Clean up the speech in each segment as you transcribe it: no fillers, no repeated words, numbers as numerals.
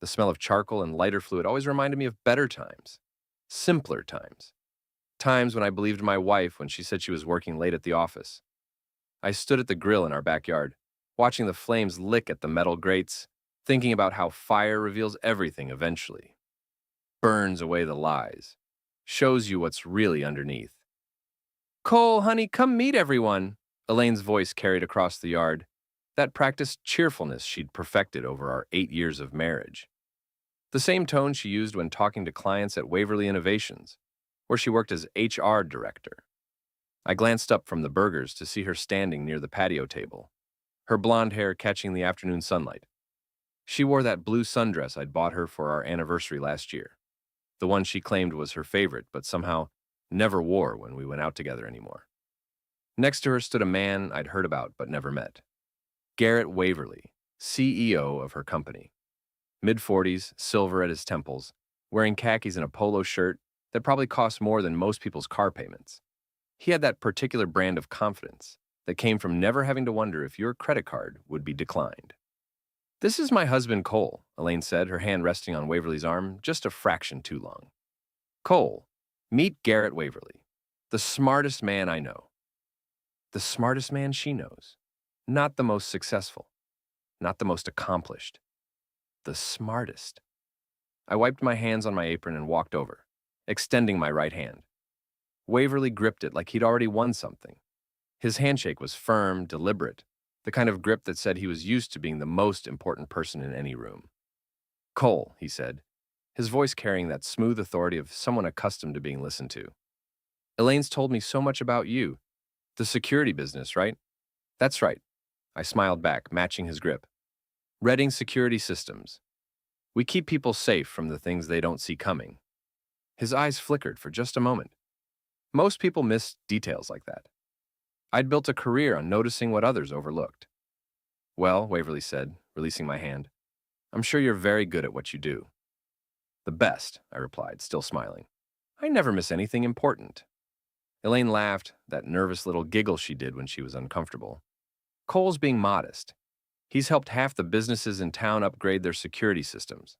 The smell of charcoal and lighter fluid always reminded me of better times, simpler times, times when I believed my wife when she said she was working late at the office. I stood at the grill in our backyard, watching the flames lick at the metal grates, thinking about how fire reveals everything eventually, burns away the lies, shows you what's really underneath. Cole, honey, come meet everyone, Elaine's voice carried across the yard, that practiced cheerfulness she'd perfected over our 8 years of marriage. The same tone she used when talking to clients at Waverly Innovations, where she worked as HR director. I glanced up from the burgers to see her standing near the patio table, her blonde hair catching the afternoon sunlight. She wore that blue sundress I'd bought her for our anniversary last year, the one she claimed was her favorite, but somehow never wore when we went out together anymore. Next to her stood a man I'd heard about but never met. Garrett Waverly, CEO of her company. Mid-40s, silver at his temples, wearing khakis and a polo shirt that probably cost more than most people's car payments. He had that particular brand of confidence that came from never having to wonder if your credit card would be declined. This is my husband, Cole, Elaine said, her hand resting on Waverly's arm just a fraction too long. Cole, meet Garrett Waverly, the smartest man I know. The smartest man she knows. Not the most successful. Not the most accomplished. The smartest. I wiped my hands on my apron and walked over, extending my right hand. Waverly gripped it like he'd already won something. His handshake was firm, deliberate, the kind of grip that said he was used to being the most important person in any room. Cole, he said, his voice carrying that smooth authority of someone accustomed to being listened to. Elaine's told me so much about you. The security business, right? That's right. I smiled back, matching his grip. Reading security systems. We keep people safe from the things they don't see coming. His eyes flickered for just a moment. Most people miss details like that. I'd built a career on noticing what others overlooked. Well, Waverly said, releasing my hand, I'm sure you're very good at what you do. The best, I replied, still smiling. I never miss anything important. Elaine laughed, that nervous little giggle she did when she was uncomfortable. Cole's being modest. He's helped half the businesses in town upgrade their security systems.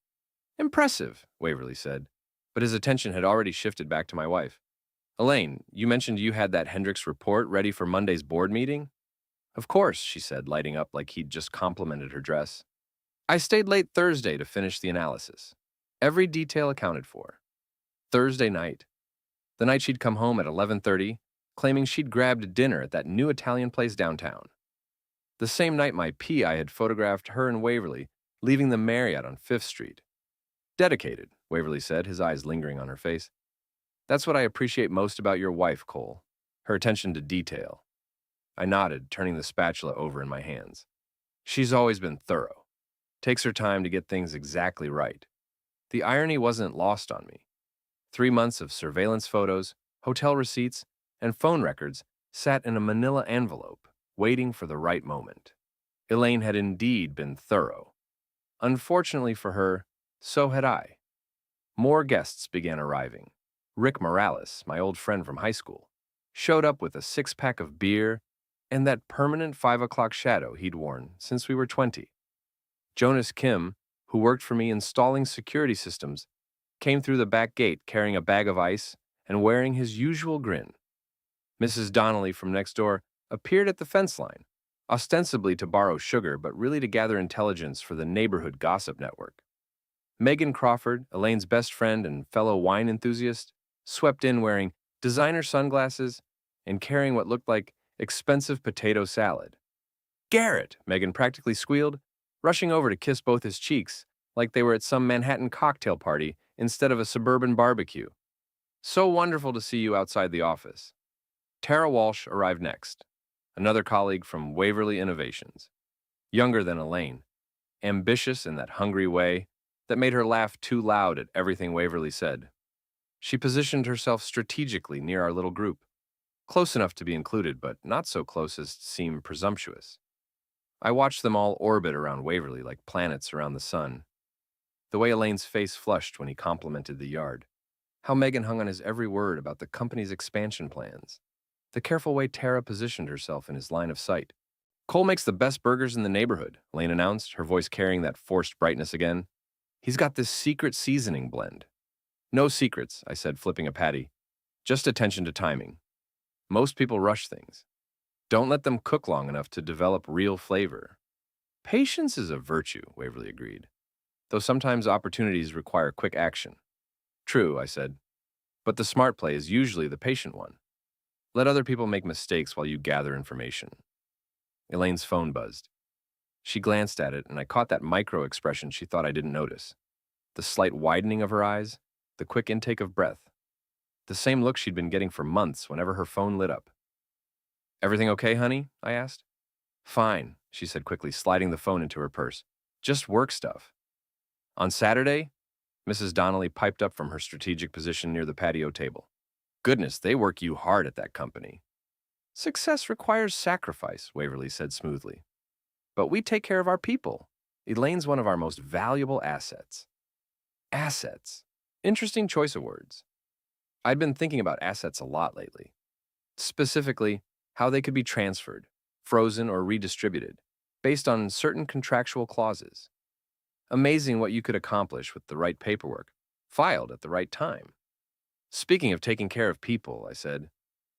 Impressive, Waverly said, but his attention had already shifted back to my wife. Elaine, you mentioned you had that Hendricks report ready for Monday's board meeting? Of course, she said, lighting up like he'd just complimented her dress. I stayed late Thursday to finish the analysis. Every detail accounted for. Thursday night. The night she'd come home at 11:30, claiming she'd grabbed dinner at that new Italian place downtown. The same night my PI had photographed her and Waverly leaving the Marriott on 5th Street. Dedicated, Waverly said, his eyes lingering on her face. That's what I appreciate most about your wife, Cole, her attention to detail. I nodded, turning the spatula over in my hands. She's always been thorough. Takes her time to get things exactly right. The irony wasn't lost on me. 3 months of surveillance photos, hotel receipts, and phone records sat in a manila envelope, waiting for the right moment. Elaine had indeed been thorough. Unfortunately for her, so had I. More guests began arriving. Rick Morales, my old friend from high school, showed up with a 6-pack of beer and that permanent 5 o'clock shadow he'd worn since we were 20. Jonas Kim, who worked for me installing security systems, came through the back gate carrying a bag of ice and wearing his usual grin. Mrs. Donnelly from next door appeared at the fence line, ostensibly to borrow sugar but really to gather intelligence for the neighborhood gossip network. Megan Crawford, Elaine's best friend and fellow wine enthusiast, swept in wearing designer sunglasses and carrying what looked like expensive potato salad. Garrett, Megan practically squealed, rushing over to kiss both his cheeks like they were at some Manhattan cocktail party instead of a suburban barbecue. So wonderful to see you outside the office. Tara Walsh arrived next, another colleague from Waverly Innovations. Younger than Elaine, ambitious in that hungry way that made her laugh too loud at everything Waverly said. She positioned herself strategically near our little group, close enough to be included, but not so close as to seem presumptuous. I watched them all orbit around Waverly like planets around the sun. The way Elaine's face flushed when he complimented the yard. How Megan hung on his every word about the company's expansion plans. The careful way Tara positioned herself in his line of sight. Cole makes the best burgers in the neighborhood, Elaine announced, her voice carrying that forced brightness again. He's got this secret seasoning blend. No secrets, I said, flipping a patty. Just attention to timing. Most people rush things. Don't let them cook long enough to develop real flavor. Patience is a virtue, Waverly agreed, though sometimes opportunities require quick action. True, I said, but the smart play is usually the patient one. Let other people make mistakes while you gather information. Elaine's phone buzzed. She glanced at it, and I caught that micro expression she thought I didn't notice. The slight widening of her eyes, the quick intake of breath. The same look she'd been getting for months whenever her phone lit up. "Everything okay, honey?" I asked. "Fine," she said quickly, sliding the phone into her purse. "Just work stuff." On Saturday, Mrs. Donnelly piped up from her strategic position near the patio table. "Goodness, they work you hard at that company." "Success requires sacrifice," Waverly said smoothly. "But we take care of our people. Elaine's one of our most valuable assets." Assets. Interesting choice of words. I'd been thinking about assets a lot lately. Specifically, how they could be transferred, frozen, or redistributed, based on certain contractual clauses. Amazing what you could accomplish with the right paperwork, filed at the right time. "Speaking of taking care of people," I said,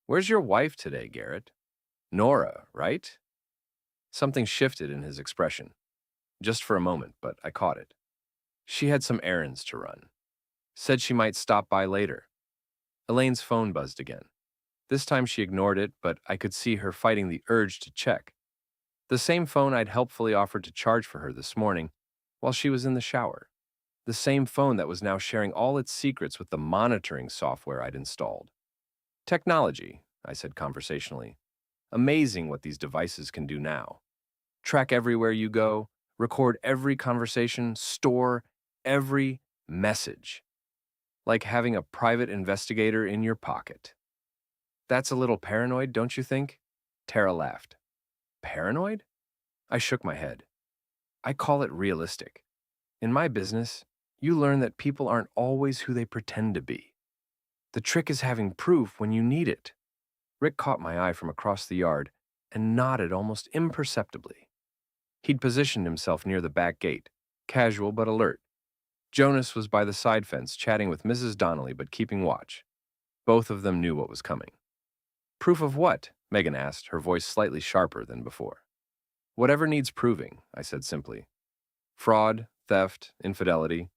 "where's your wife today, Garrett?" "Nora, right?" Something shifted in his expression. Just for a moment, but I caught it. She had some errands to run. Said she might stop by later. Elaine's phone buzzed again. This time she ignored it, but I could see her fighting the urge to check. The same phone I'd helpfully offered to charge for her this morning while she was in the shower. The same phone that was now sharing all its secrets with the monitoring software I'd installed. "Technology," I said conversationally. "Amazing what these devices can do now. Track everywhere you go, record every conversation, store every message. Like having a private investigator in your pocket." "That's a little paranoid, don't you think?" Tara laughed. "Paranoid?" I shook my head. "I call it realistic. In my business, you learn that people aren't always who they pretend to be. The trick is having proof when you need it." Rick caught my eye from across the yard and nodded almost imperceptibly. He'd positioned himself near the back gate, casual but alert. Jonas was by the side fence chatting with Mrs. Donnelly but keeping watch. Both of them knew what was coming. "Proof of what?" Megan asked, her voice slightly sharper than before. "Whatever needs proving," I said simply. "Fraud, theft, infidelity.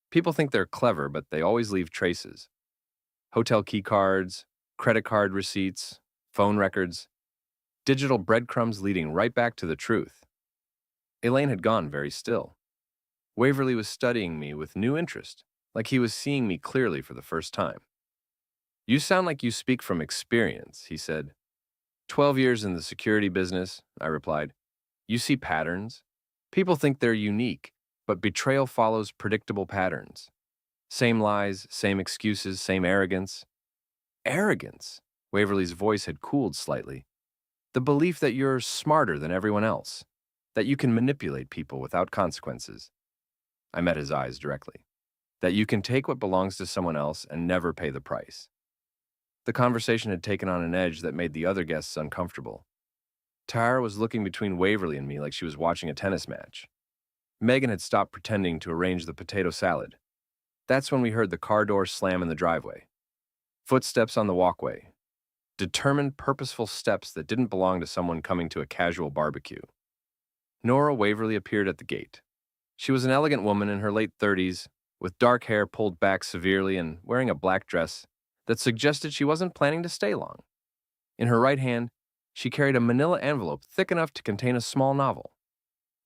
People think they're clever, but they always leave traces. Hotel key cards, credit card receipts, phone records, digital breadcrumbs leading right back to the truth." Elaine had gone very still. Waverly was studying me with new interest, like he was seeing me clearly for the first time. "You sound like you speak from experience," he said. 12 years in the security business," I replied. "You see patterns. People think they're unique, but betrayal follows predictable patterns. Same lies, same excuses, same arrogance." "Arrogance?" Waverly's voice had cooled slightly. "The belief that you're smarter than everyone else, that you can manipulate people without consequences." I met his eyes directly. "That you can take what belongs to someone else and never pay the price." The conversation had taken on an edge that made the other guests uncomfortable. Tara was looking between Waverly and me like she was watching a tennis match. Megan had stopped pretending to arrange the potato salad. That's when we heard the car door slam in the driveway. Footsteps on the walkway. Determined, purposeful steps that didn't belong to someone coming to a casual barbecue. Nora Waverly appeared at the gate. She was an elegant woman in her late 30s, with dark hair pulled back severely and wearing a black dress that suggested she wasn't planning to stay long. In her right hand, she carried a manila envelope thick enough to contain a small novel,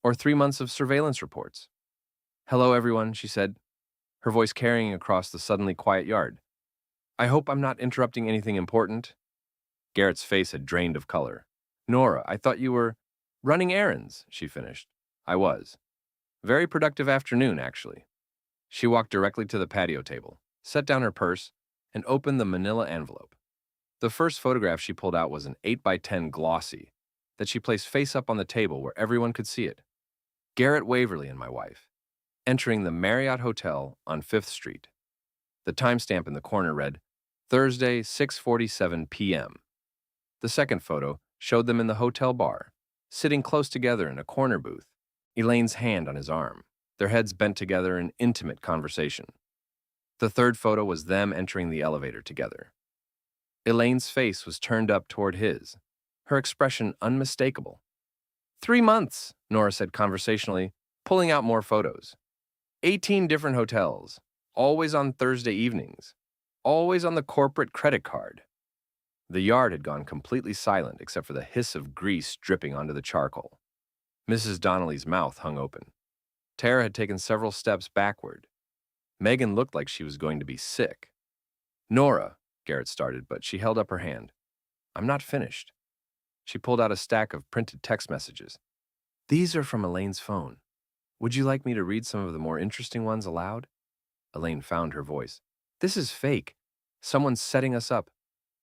or 3 months of surveillance reports. "Hello, everyone," she said, her voice carrying across the suddenly quiet yard. "I hope I'm not interrupting anything important." Garrett's face had drained of color. "Nora, I thought you were running errands," she finished. "I was. Very productive afternoon, actually." She walked directly to the patio table, set down her purse, and opened the manila envelope. The first photograph she pulled out was an 8x10 glossy that she placed face up on the table where everyone could see it. Garrett Waverly and my wife, entering the Marriott Hotel on 5th Street. The timestamp in the corner read, Thursday, 6:47 p.m. The second photo showed them in the hotel bar, sitting close together in a corner booth, Elaine's hand on his arm. their heads bent together in intimate conversation. The third photo was them entering the elevator together. Elaine's face was turned up toward his, her expression unmistakable. 3 months, Nora said conversationally, pulling out more photos. 18 different hotels, always on Thursday evenings, always on the corporate credit card. The yard had gone completely silent except for the hiss of grease dripping onto the charcoal. Mrs. Donnelly's mouth hung open. Tara had taken several steps backward. Megan looked like she was going to be sick. Nora, Garrett started, but she held up her hand. I'm not finished. She pulled out a stack of printed text messages. These are from Elaine's phone. Would you like me to read some of the more interesting ones aloud? Elaine found her voice. This is fake. Someone's setting us up.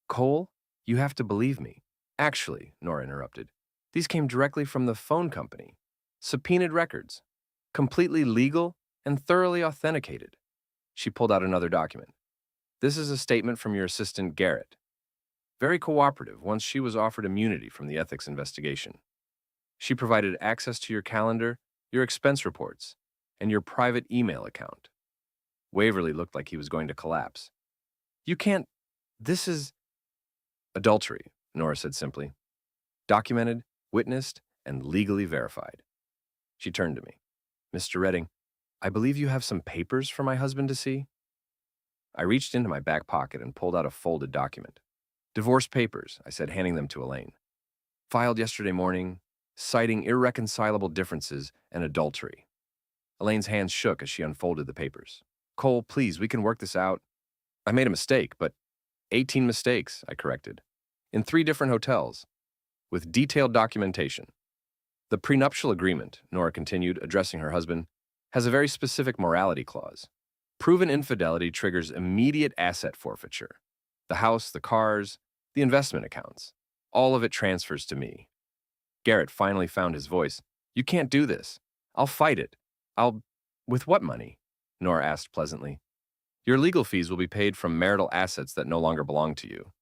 Cole, you have to believe me. Actually, Nora interrupted, these came directly from the phone company. Subpoenaed records. Completely legal and thoroughly authenticated. She pulled out another document. This is a statement from your assistant, Garrett. Very cooperative once she was offered immunity from the ethics investigation. She provided access to your calendar, your expense reports, and your private email account. Waverly looked like he was going to collapse. You can't. This is adultery, Nora said simply. Documented, witnessed, and legally verified. She turned to me. Mr. Redding, I believe you have some papers for my husband to see? I reached into my back pocket and pulled out a folded document. Divorce papers, I said, handing them to Elaine. Filed yesterday morning, citing irreconcilable differences and adultery. Elaine's hands shook as she unfolded the papers. Cole, please, we can work this out. I made a mistake, but 18 mistakes, I corrected. In 3 different hotels, with detailed documentation. The prenuptial agreement, Nora continued, addressing her husband, has a very specific morality clause. Proven infidelity triggers immediate asset forfeiture. The house, the cars, the investment accounts. All of it transfers to me. Garrett finally found his voice. You can't do this. I'll fight it. With what money? Nora asked pleasantly. Your legal fees will be paid from marital assets that no longer belong to you.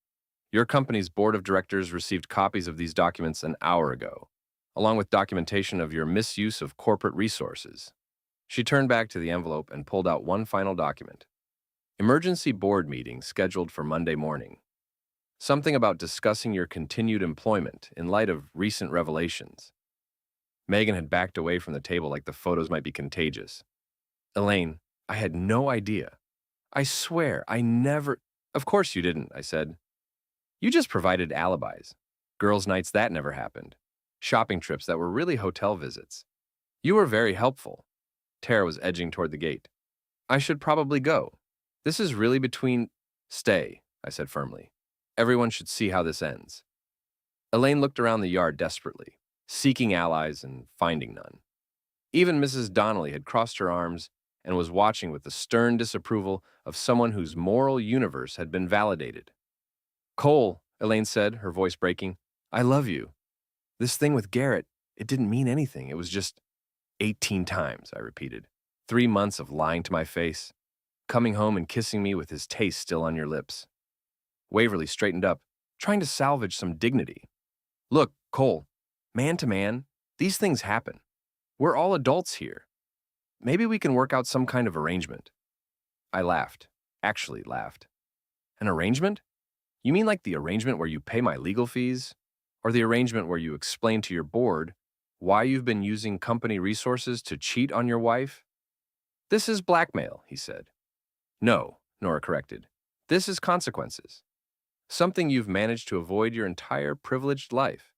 Your company's board of directors received copies of these documents an hour ago, along with documentation of your misuse of corporate resources. She turned back to the envelope and pulled out one final document. Emergency board meeting scheduled for Monday morning. Something about discussing your continued employment in light of recent revelations. Megan had backed away from the table like the photos might be contagious. Elaine, I had no idea. I swear, I never— Of course you didn't, I said. You just provided alibis. Girls' nights, that never happened. Shopping trips that were really hotel visits. You were very helpful. Tara was edging toward the gate. I should probably go. This is really between— Stay, I said firmly. Everyone should see how this ends. Elaine looked around the yard desperately, seeking allies and finding none. Even Mrs. Donnelly had crossed her arms and was watching with the stern disapproval of someone whose moral universe had been validated. Cole, Elaine said, her voice breaking, I love you. This thing with Garrett, it didn't mean anything. It was just 18 times, I repeated. 3 months of lying to my face, coming home and kissing me with his taste still on your lips. Waverly straightened up, trying to salvage some dignity. Look, Cole, man to man, these things happen. We're all adults here. Maybe we can work out some kind of arrangement. I laughed, actually laughed. An arrangement? You mean like the arrangement where you pay my legal fees? Or the arrangement where you explain to your board why you've been using company resources to cheat on your wife? This is blackmail, he said. No, Nora corrected. This is consequences. Something you've managed to avoid your entire privileged life.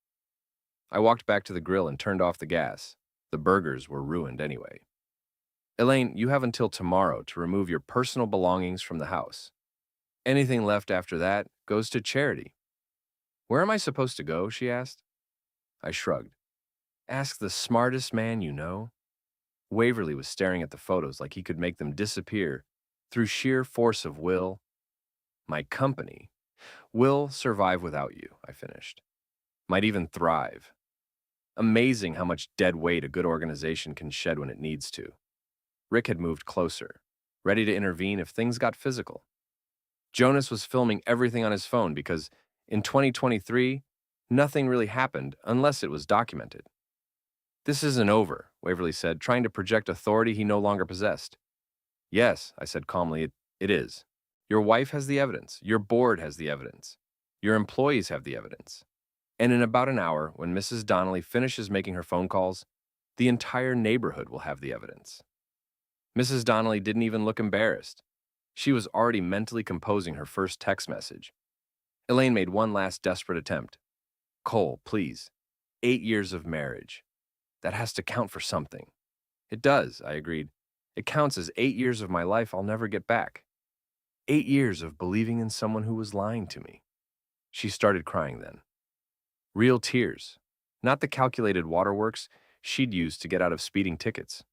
I walked back to the grill and turned off the gas. The burgers were ruined anyway. Elaine, you have until tomorrow to remove your personal belongings from the house. Anything left after that goes to charity. Where am I supposed to go? She asked. I shrugged. Ask the smartest man you know. Waverly was staring at the photos like he could make them disappear through sheer force of will. My company will survive without you, I finished. Might even thrive. Amazing how much dead weight a good organization can shed when it needs to. Rick had moved closer, ready to intervene if things got physical. Jonas was filming everything on his phone because in 2023, nothing really happened unless it was documented. This isn't over, Waverly said, trying to project authority he no longer possessed. Yes, I said calmly, it is. Your wife has the evidence. Your board has the evidence. Your employees have the evidence. And in about an hour, when Mrs. Donnelly finishes making her phone calls, the entire neighborhood will have the evidence. Mrs. Donnelly didn't even look embarrassed. She was already mentally composing her first text message. Elaine made one last desperate attempt. Cole, please. 8 years of marriage. That has to count for something. It does, I agreed. It counts as 8 years of my life I'll never get back. 8 years of believing in someone who was lying to me. She started crying then. Real tears. Not the calculated waterworks she'd used to get out of speeding tickets,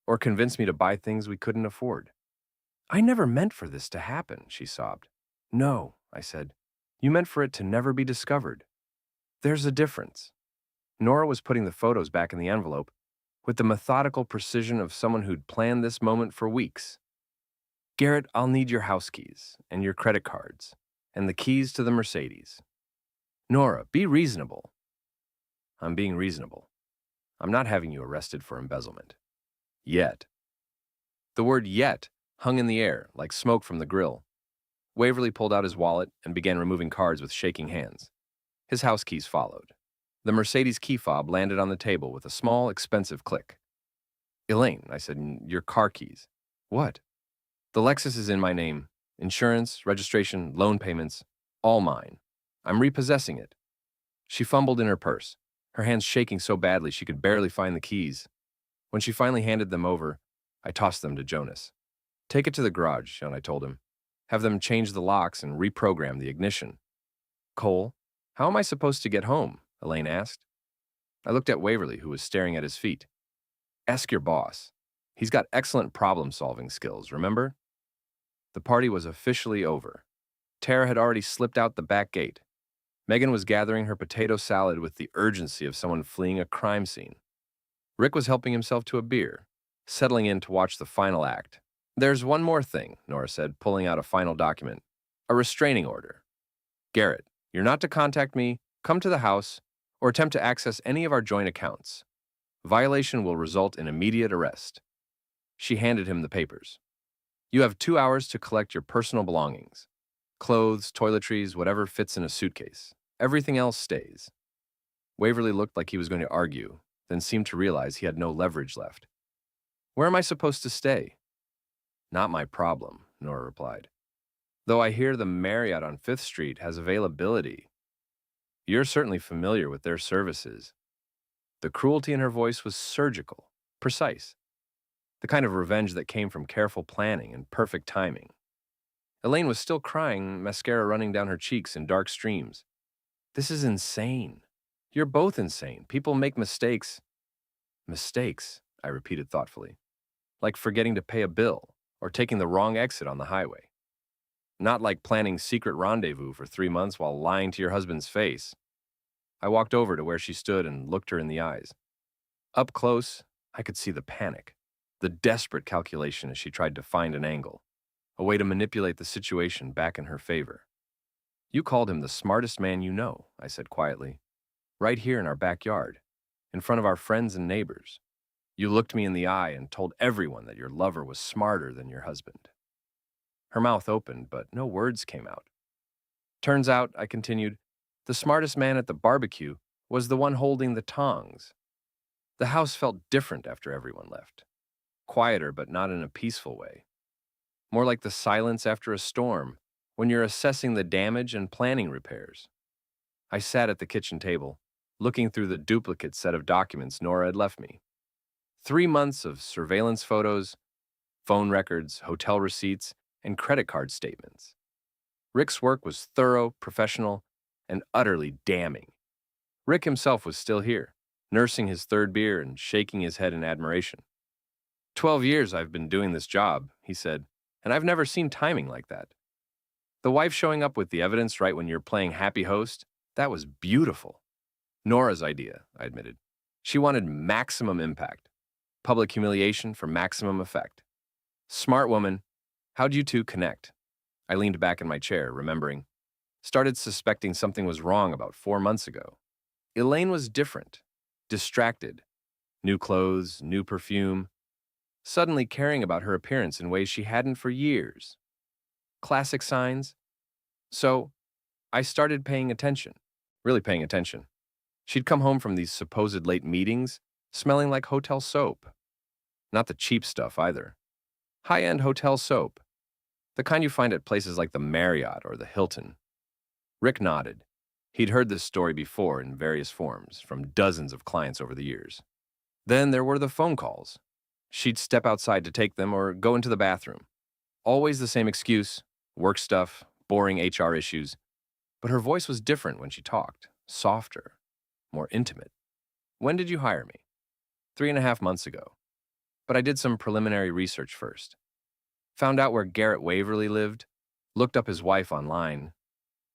or convince me to buy things we couldn't afford. I never meant for this to happen, she sobbed. No, I said. You meant for it to never be discovered. There's a difference. Nora was putting the photos back in the envelope with the methodical precision of someone who'd planned this moment for weeks. Garrett, I'll need your house keys and your credit cards and the keys to the Mercedes. Nora, be reasonable. I'm being reasonable. I'm not having you arrested for embezzlement. Yet. The word yet hung in the air like smoke from the grill. Waverly pulled out his wallet and began removing cards with shaking hands. His house keys followed. The Mercedes key fob landed on the table with a small, expensive click. Elaine, I said, your car keys. What? The Lexus is in my name. Insurance, registration, loan payments, all mine. I'm repossessing it. She fumbled in her purse, her hands shaking so badly she could barely find the keys. When she finally handed them over, I tossed them to Jonas. Take it to the garage, I told him. Have them change the locks and reprogram the ignition. Cole, how am I supposed to get home? Elaine asked. I looked at Waverly, who was staring at his feet. Ask your boss. He's got excellent problem-solving skills, remember? The party was officially over. Tara had already slipped out the back gate. Megan was gathering her potato salad with the urgency of someone fleeing a crime scene. Rick was helping himself to a beer, settling in to watch the final act. There's one more thing, Nora said, pulling out a final document. A restraining order. Garrett, you're not to contact me, come to the house, or attempt to access any of our joint accounts. Violation will result in immediate arrest. She handed him the papers. You have 2 hours to collect your personal belongings. Clothes, toiletries, whatever fits in a suitcase. Everything else stays. Waverly looked like he was going to argue, then seemed to realize he had no leverage left. Where am I supposed to stay? Not my problem, Nora replied. Though I hear the Marriott on 5th Street has availability. You're certainly familiar with their services. The cruelty in her voice was surgical, precise. The kind of revenge that came from careful planning and perfect timing. Elaine was still crying, mascara running down her cheeks in dark streams. This is insane. You're both insane. People make mistakes. Mistakes, I repeated thoughtfully. Like forgetting to pay a bill or taking the wrong exit on the highway. Not like planning secret rendezvous for 3 months while lying to your husband's face. I walked over to where she stood and looked her in the eyes. Up close, I could see the panic, the desperate calculation as she tried to find an angle, a way to manipulate the situation back in her favor. You called him the smartest man you know, I said quietly, right here in our backyard, in front of our friends and neighbors. You looked me in the eye and told everyone that your lover was smarter than your husband. Her mouth opened, but no words came out. Turns out, I continued, the smartest man at the barbecue was the one holding the tongs. The house felt different after everyone left. Quieter, but not in a peaceful way. More like the silence after a storm, when you're assessing the damage and planning repairs. I sat at the kitchen table, looking through the duplicate set of documents Nora had left me. 3 months of surveillance photos, phone records, hotel receipts, and credit card statements. Rick's work was thorough, professional, and utterly damning. Rick himself was still here, nursing his 3rd beer and shaking his head in admiration. 12 years I've been doing this job, he said, and I've never seen timing like that. The wife showing up with the evidence right when you're playing happy host, that was beautiful. Nora's idea, I admitted. She wanted maximum impact. Public humiliation for maximum effect. Smart woman. How'd you two connect? I leaned back in my chair, remembering. Started suspecting something was wrong about 4 months ago. Elaine was different, distracted, New clothes, new perfume, suddenly caring about her appearance in ways she hadn't for years. Classic signs. So I started paying attention, really paying attention. She'd come home from these supposed late meetings, smelling like hotel soap. Not the cheap stuff either. High-end hotel soap, the kind you find at places like the Marriott or the Hilton. Rick nodded. He'd heard this story before in various forms from dozens of clients over the years. Then there were the phone calls. She'd step outside to take them or go into the bathroom. Always the same excuse, work stuff, boring HR issues. But her voice was different when she talked, softer, more intimate. When did you hire me? 3.5 months ago. But I did some preliminary research first. Found out where Garrett Waverly lived, looked up his wife online.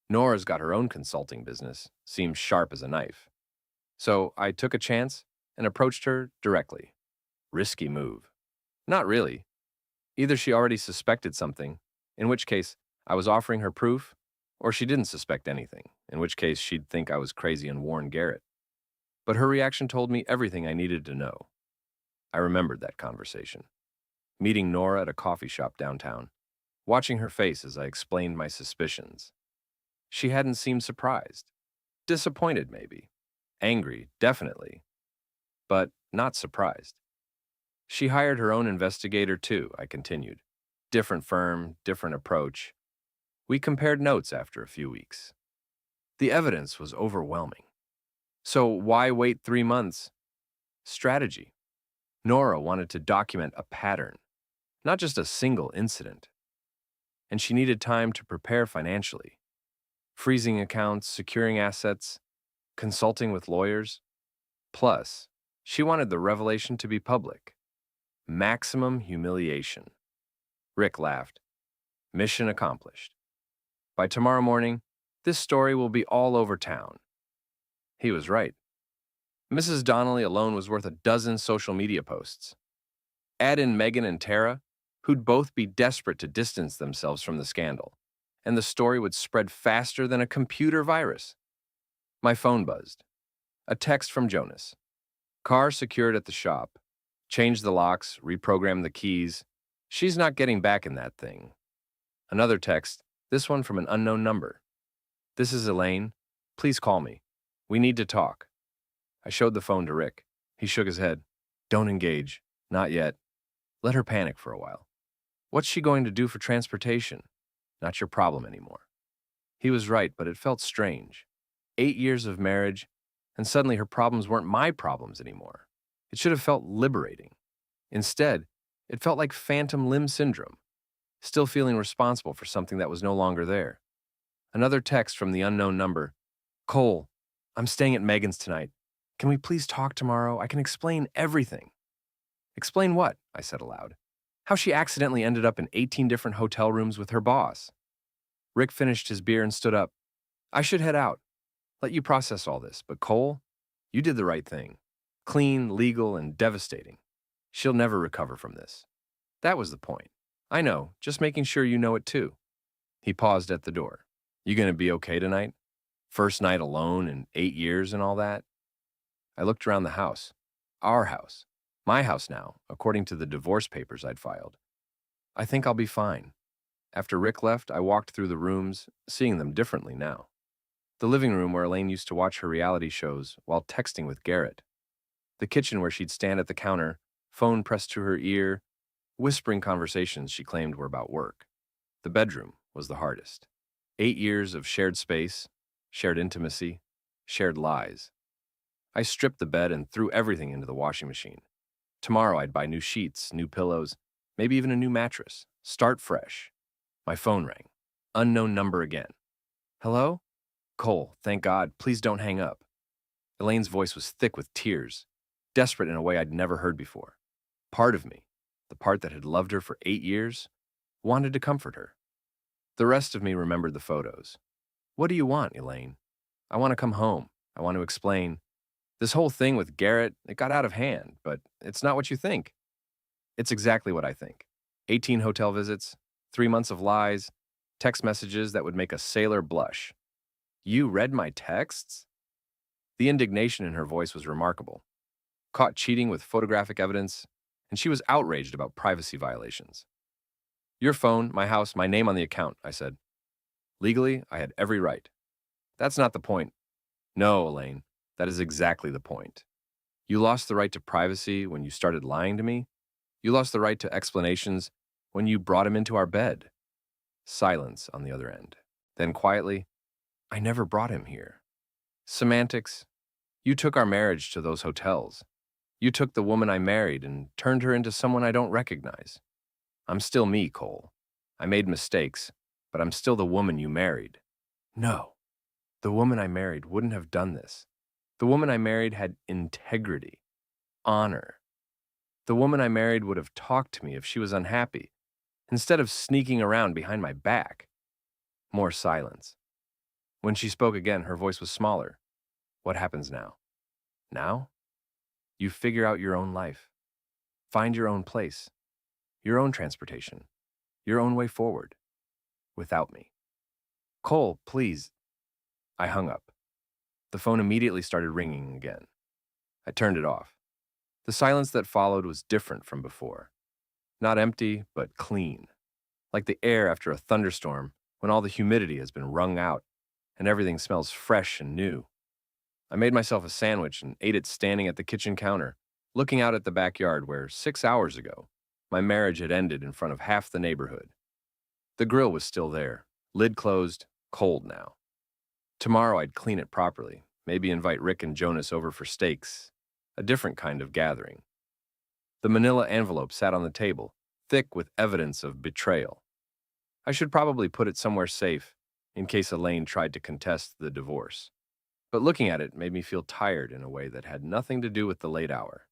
Nora's got her own consulting business, seems sharp as a knife. So I took a chance and approached her directly. Risky move. Not really. Either she already suspected something, in which case I was offering her proof, or she didn't suspect anything, in which case she'd think I was crazy and warn Garrett. But her reaction told me everything I needed to know. I remembered that conversation. Meeting Nora at a coffee shop downtown, watching her face as I explained my suspicions. She hadn't seemed surprised. Disappointed, maybe. Angry, definitely. But not surprised. She hired her own investigator, too, I continued. Different firm, different approach. We compared notes after a few weeks. The evidence was overwhelming. So why wait 3 months? Strategy. Nora wanted to document a pattern, not just a single incident. And she needed time to prepare financially. Freezing accounts, securing assets, consulting with lawyers. Plus, she wanted the revelation to be public. Maximum humiliation. Rick laughed. Mission accomplished. By tomorrow morning, this story will be all over town. He was right. Mrs. Donnelly alone was worth a dozen social media posts. Add in Megan and Tara, who'd both be desperate to distance themselves from the scandal, and the story would spread faster than a computer virus. My phone buzzed. A text from Jonas. Car secured at the shop. Changed the locks, reprogrammed the keys. She's not getting back in that thing. Another text, this one from an unknown number. This is Elaine. Please call me. We need to talk. I showed the phone to Rick. He shook his head. Don't engage. Not yet. Let her panic for a while. What's she going to do for transportation? Not your problem anymore. He was right, but it felt strange. 8 years of marriage, and suddenly her problems weren't my problems anymore. It should have felt liberating. Instead, it felt like phantom limb syndrome, still feeling responsible for something that was no longer there. Another text from the unknown number. Cole, I'm staying at Megan's tonight. Can we please talk tomorrow? I can explain everything. Explain what? I said aloud. How she accidentally ended up in 18 different hotel rooms with her boss. Rick finished his beer and stood up. I should head out. Let you process all this, but Cole, you did the right thing. Clean, legal, and devastating. She'll never recover from this. That was the point. I know, just making sure you know it too. He paused at the door. You gonna be okay tonight? First night alone in 8 years and all that? I looked around the house. Our house. My house now, according to the divorce papers I'd filed. I think I'll be fine. After Rick left, I walked through the rooms, seeing them differently now. The living room where Elaine used to watch her reality shows while texting with Garrett. The kitchen where she'd stand at the counter, phone pressed to her ear, whispering conversations she claimed were about work. The bedroom was the hardest. 8 years of shared space, shared intimacy, shared lies. I stripped the bed and threw everything into the washing machine. Tomorrow I'd buy new sheets, new pillows, maybe even a new mattress. Start fresh. My phone rang. Unknown number again. Hello? Cole, thank God, please don't hang up. Elaine's voice was thick with tears, desperate in a way I'd never heard before. Part of me, the part that had loved her for 8 years, wanted to comfort her. The rest of me remembered the photos. What do you want, Elaine? I want to come home. I want to explain. This whole thing with Garrett, it got out of hand, but it's not what you think. It's exactly what I think. 18 hotel visits, 3 months of lies, text messages that would make a sailor blush. You read my texts? The indignation in her voice was remarkable. caught cheating with photographic evidence, and she was outraged about privacy violations. Your phone, my house, my name on the account, I said. Legally, I had every right. That's not the point. No, Elaine, that is exactly the point. You lost the right to privacy when you started lying to me. You lost the right to explanations when you brought him into our bed. Silence on the other end. Then quietly, I never brought him here. Semantics. You took our marriage to those hotels. You took the woman I married and turned her into someone I don't recognize. I'm still me, Cole. I made mistakes, but I'm still the woman you married. No, the woman I married wouldn't have done this. The woman I married had integrity, honor. The woman I married would have talked to me if she was unhappy, instead of sneaking around behind my back. More silence. When she spoke again, her voice was smaller. What happens now? Now? You figure out your own life. Find your own place, your own transportation, your own way forward, without me. Cole, please. I hung up. The phone immediately started ringing again. I turned it off. The silence that followed was different from before. Not empty, but clean. Like the air after a thunderstorm when all the humidity has been wrung out and everything smells fresh and new. I made myself a sandwich and ate it standing at the kitchen counter, looking out at the backyard where 6 hours ago, my marriage had ended in front of half the neighborhood. The grill was still there, lid closed, cold now. Tomorrow I'd clean it properly, maybe invite Rick and Jonas over for steaks, a different kind of gathering. The manila envelope sat on the table, thick with evidence of betrayal. I should probably put it somewhere safe, in case Elaine tried to contest the divorce. But looking at it made me feel tired in a way that had nothing to do with the late hour.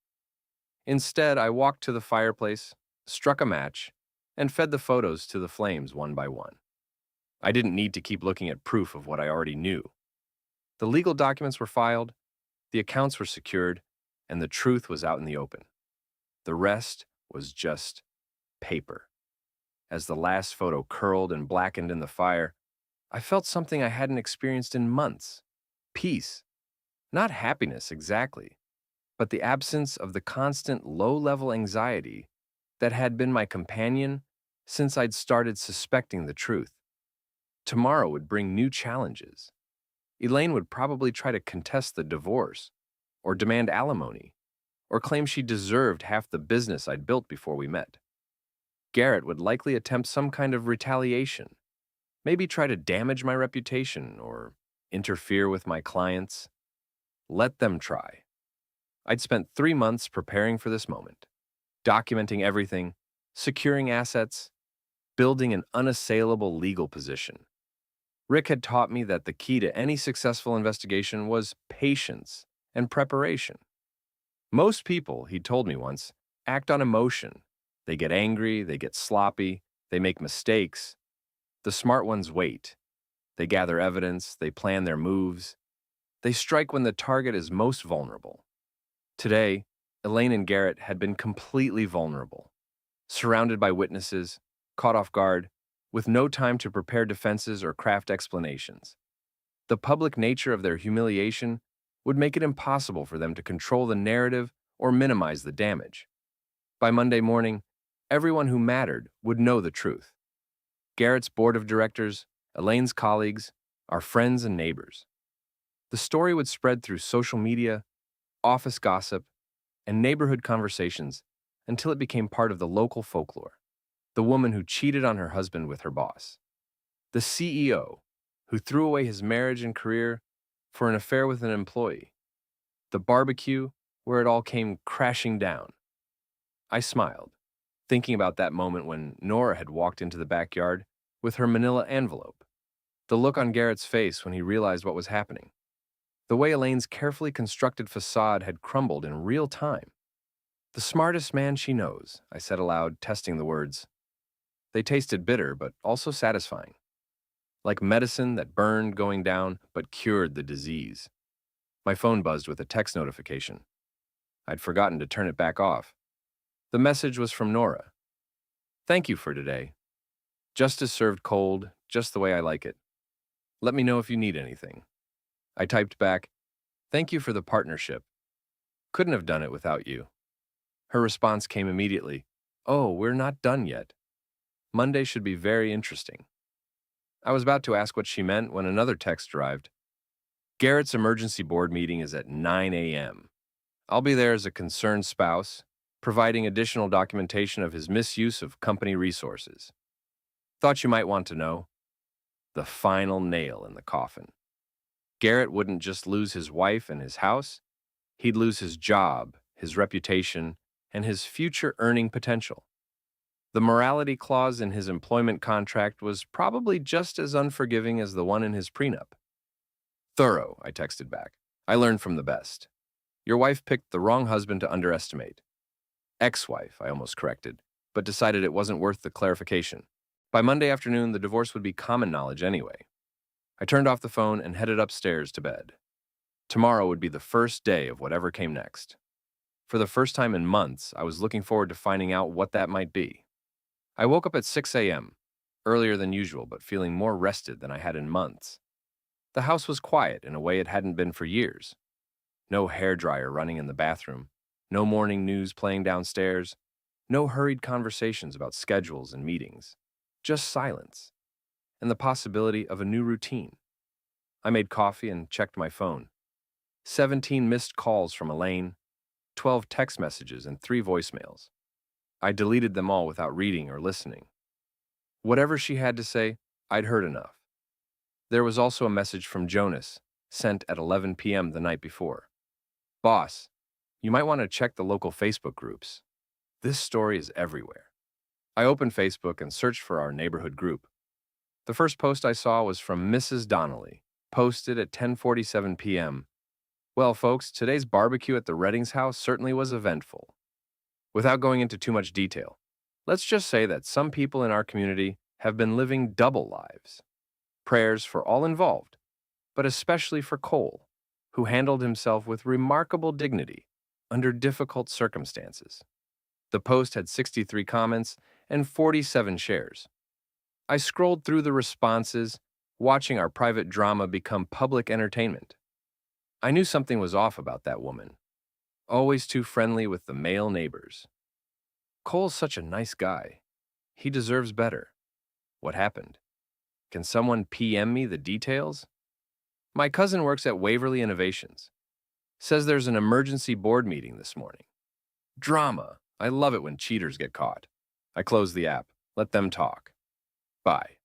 Instead, I walked to the fireplace, struck a match, and fed the photos to the flames one by one. I didn't need to keep looking at proof of what I already knew. The legal documents were filed, the accounts were secured, and the truth was out in the open. The rest was just paper. As the last photo curled and blackened in the fire, I felt something I hadn't experienced in months. Peace. Not happiness exactly, but the absence of the constant low-level anxiety that had been my companion since I'd started suspecting the truth. Tomorrow would bring new challenges. Elaine would probably try to contest the divorce, or demand alimony, or claim she deserved half the business I'd built before we met. Garrett would likely attempt some kind of retaliation, maybe try to damage my reputation or interfere with my clients. Let them try. I'd spent 3 months preparing for this moment, documenting everything, securing assets, building an unassailable legal position. Rick had taught me that the key to any successful investigation was patience and preparation. Most people, he told me once, act on emotion. They get angry, they get sloppy, they make mistakes. The smart ones wait. They gather evidence, they plan their moves. They strike when the target is most vulnerable. Today, Elaine and Garrett had been completely vulnerable, surrounded by witnesses, caught off guard, with no time to prepare defenses or craft explanations. The public nature of their humiliation would make it impossible for them to control the narrative or minimize the damage. By Monday morning, everyone who mattered would know the truth. Garrett's board of directors, Elaine's colleagues, our friends and neighbors. The story would spread through social media, office gossip, and neighborhood conversations until it became part of the local folklore. The woman who cheated on her husband with her boss. The CEO who threw away his marriage and career for an affair with an employee. The barbecue where it all came crashing down. I smiled, thinking about that moment when Nora had walked into the backyard with her manila envelope. The look on Garrett's face when he realized what was happening. The way Elaine's carefully constructed facade had crumbled in real time. The smartest man she knows, I said aloud, testing the words. They tasted bitter, but also satisfying. Like medicine that burned going down, but cured the disease. My phone buzzed with a text notification. I'd forgotten to turn it back off. The message was from Nora. Thank you for today. Justice served cold, just the way I like it. Let me know if you need anything. I typed back, thank you for the partnership. Couldn't have done it without you. Her response came immediately. Oh, we're not done yet. Monday should be very interesting. I was about to ask what she meant when another text arrived. Garrett's emergency board meeting is at 9 a.m. I'll be there as a concerned spouse, providing additional documentation of his misuse of company resources. Thought you might want to know. The final nail in the coffin. Garrett wouldn't just lose his wife and his house, he'd lose his job, his reputation, and his future earning potential. The morality clause in his employment contract was probably just as unforgiving as the one in his prenup. Thorough, I texted back. I learned from the best. Your wife picked the wrong husband to underestimate. Ex-wife, I almost corrected, but decided it wasn't worth the clarification. By Monday afternoon, the divorce would be common knowledge anyway. I turned off the phone and headed upstairs to bed. Tomorrow would be the first day of whatever came next. For the first time in months, I was looking forward to finding out what that might be. I woke up at 6 a.m., earlier than usual, but feeling more rested than I had in months. The house was quiet in a way it hadn't been for years. No hairdryer running in the bathroom, no morning news playing downstairs, no hurried conversations about schedules and meetings. Just silence, and the possibility of a new routine. I made coffee and checked my phone. 17 missed calls from Elaine, 12 text messages, and 3 voicemails. I deleted them all without reading or listening. Whatever she had to say, I'd heard enough. There was also a message from Jonas, sent at 11 p.m. the night before. Boss, you might want to check the local Facebook groups. This story is everywhere. I opened Facebook and searched for our neighborhood group. The first post I saw was from Mrs. Donnelly, posted at 10:47 p.m. Well, folks, today's barbecue at the Reddings house certainly was eventful. Without going into too much detail, let's just say that some people in our community have been living double lives. Prayers for all involved, but especially for Cole, who handled himself with remarkable dignity under difficult circumstances. The post had 63 comments and 47 shares. I scrolled through the responses, watching our private drama become public entertainment. I knew something was off about that woman. Always too friendly with the male neighbors. Cole's such a nice guy. He deserves better. What happened? Can someone PM me the details? My cousin works at Waverly Innovations. Says there's an emergency board meeting this morning. Drama. I love it when cheaters get caught. I close the app. Let them talk. Bye.